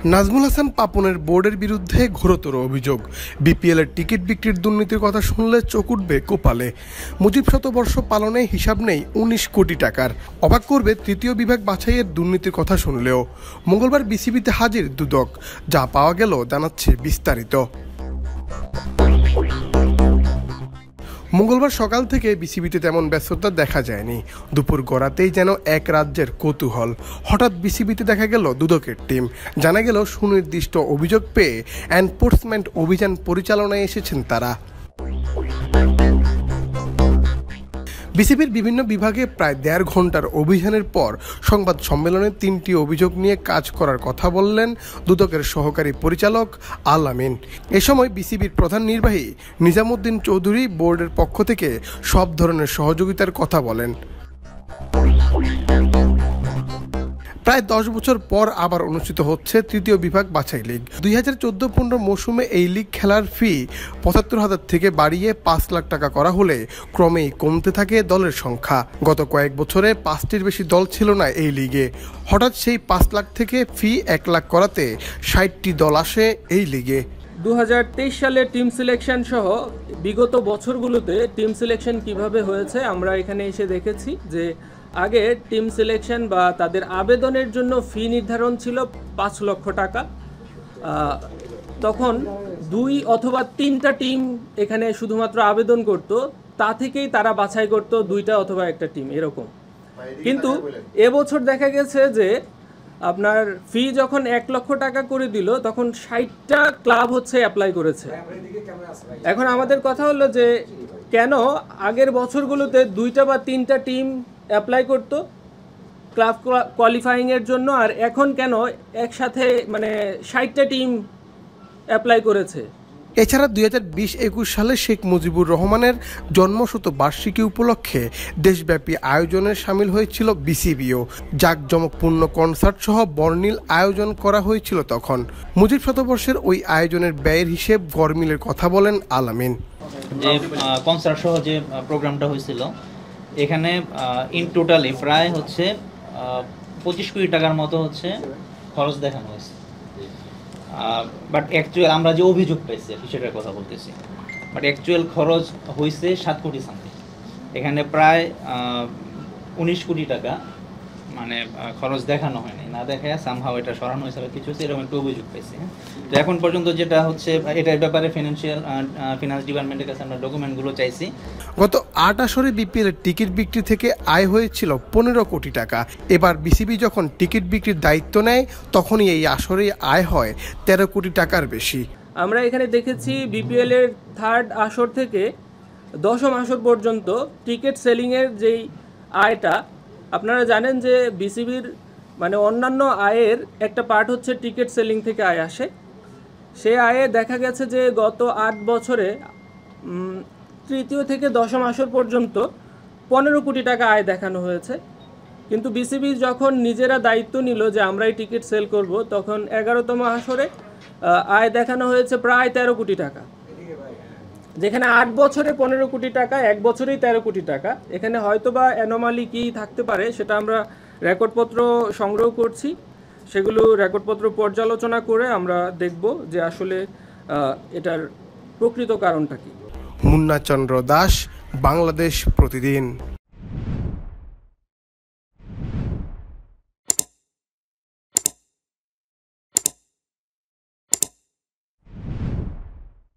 নাজমুল হাসান পাপনের বোর্ডের বিরুদ্ধে ঘোরতর অভিযোগ। বিপিএলের টিকিট বিক্রির দুর্নীতির কথা শুনলে চোখ উঠবে কপালে। মুজিব শতবর্ষ পালনে হিসাব নেই ১৯ কোটি টাকার। অবাক করবে তৃতীয় বিভাগ বাছাইয়ের দুর্নীতির কথা শুনলেও। মঙ্গলবার বিসিবিতে হাজির দুদক, যা পাওয়া গেল জানাচ্ছে বিস্তারিত। মঙ্গলবার সকাল থেকে বিসিবিতে তেমন ব্যস্ততা দেখা যায়নি। দুপুর গড়াতেই যেন এক রাজ্যের কৌতূহল। হঠাৎ বিসিবিতে দেখা গেল দুদকের টিম। জানা গেল সুনির্দিষ্ট অভিযোগ পেয়ে এনফোর্সমেন্ট অভিযান পরিচালনায় এসেছেন তারা। বিসিবির বিভিন্ন বিভাগে প্রায় ১.৫ ঘন্টার অভিযানের পর সংবাদ সম্মেলনে ৩টি অভিযোগ নিয়ে কাজ করার কথা বললেন দুদকের সহকারী পরিচালক আল আমিন। এ সময় বিসিবির প্রধান নির্বাহী নিজামুদ্দিন চৌধুরী বোর্ডের পক্ষ থেকে সব ধরনের সহযোগিতার কথা বলেন। প্রায় ১০ বছর পর আবার অনুষ্ঠিত হচ্ছে তৃতীয় বিভাগ বাছাই লীগ। ২০১৪-১৫ মৌসুমে এই লীগ খেলার ফি ৭৫,০০০ থেকে বাড়িয়ে ৫ লাখ টাকা করা হলে ক্রমেই কমতে থাকে দলের সংখ্যা। গত কয়েক বছরে ৫টির বেশি দল ছিল না এই লিগে। হঠাৎ সেই ৫ লাখ থেকে ফি ১ লাখ করাতে ৬০টি দল আসে এই লিগে। ২০২৩ সালে টিম সিলেকশন সহ বিগত বছরগুলোতে টিম সিলেকশন কিভাবে হয়েছে আমরা এখানে এসে দেখেছি যে আগে টিম সিলেকশন বা তাদের আবেদনের জন্য ফি নির্ধারণ ছিল ৫ লক্ষ টাকা। তখন ২ অথবা ৩টা টিম এখানে শুধুমাত্র আবেদন করত, তা থেকেই তারা বাছাই করত ২টা অথবা একটা টিম এরকম। কিন্তু এবছর দেখা গেছে যে আপনার ফি যখন ১ লক্ষ টাকা করে দিল তখন ৬০টা ক্লাব হচ্ছে অ্যাপ্লাই করেছে। এখন আমাদের কথা হলো যে কেন আগের বছরগুলোতে ২টা বা ৩টা টিম অ্যাপ্লাই করতো ক্লাব কোয়ালিফাইংয়ের জন্য, আর এখন কেন একসাথে ৬০টা টিম অ্যাপ্লাই করেছে। এছাড়া ২০২০-২১ সালে শেখ মুজিবুর রহমানের জন্মশতবার্ষিকী উপলক্ষে দেশব্যাপী আয়োজনে সামিল হয়েছিল বিসিবিও। জাঁকজমকপূর্ণ কনসার্ট সহ বর্ণিল আয়োজন করা হয়েছিল তখন। মুজিব শতবর্ষের ওই আয়োজনের ব্যয়ের হিসেব গড়মিলের কথা বলেন আল আমিন। যে কনসার্ট সহ যে প্রোগ্রামটা হয়েছিল এখানে ইন টোটালি প্রায় হচ্ছে ২৫ কোটি টাকার মতো হচ্ছে খরচ দেখানো হয়েছে। বাট অ্যাকচুয়াল আমরা যে অভিযোগ পেয়েছি সেটার কথা বলতেছি, বাট অ্যাকচুয়াল খরচ হয়েছে ৭ কোটি সামথিং। এখানে প্রায় ১৯ কোটি টাকা খরচ দেখানো হয়নি, না দেখায় সামহাও এটা সরানো হিসাবে কিছু হচ্ছে, এরকম একটা অভিযোগ পেয়েছি। তো এখন পর্যন্ত যেটা হচ্ছে এটার ব্যাপারে ফিনান্স ডিপার্টমেন্টের কাছে আমরা ডকুমেন্টগুলো চাইছি। গত ৮ আসরে বিপিএলের টিকিট বিক্রি থেকে আয় হয়েছিল ১৫ কোটি টাকা। এবার বিসিবি যখন টিকিট বিক্রির দায়িত্ব নেয় তখনই এই আসরে আয় হয় ১৩ কোটি টাকার বেশি। আমরা এখানে দেখেছি বিপিএল এর 3rd আসর থেকে 10ম আসর পর্যন্ত টিকিট সেলিংয়ের যেই আয়টা, আপনারা জানেন যে বিসিবির অন্যান্য আয়ের একটা পার্ট হচ্ছে টিকিট সেলিং থেকে আয় আসে। সেই আয়ে দেখা গেছে যে গত 8 বছরে তৃতীয় থেকে 10ম আসর পর্যন্ত 15 কোটি টাকা আয় দেখানো হয়েছে। কিন্তু বিসিবি যখন নিজেরা দায়িত্ব নিল যে আমরাই টিকিট সেল করব, তখন 11তম আসরে আয় দেখানো হয়েছে প্রায় 13 কোটি টাকা। যেখানে 8 বছরে 15 কোটি টাকা, 1 বছরেই 13 কোটি টাকা। এখানে হয়তোবা অ্যানোমালি কি থাকতে পারে সেটা আমরা রেকর্ডপত্র সংগ্রহ করছি। সেগুলো রেকর্ডপত্র পর্যালোচনা করে আমরা দেখব যে আসলে এটার প্রকৃত কারণটা কি। মুন্না চন্দ্র দাস, বাংলাদেশ প্রতিদিন।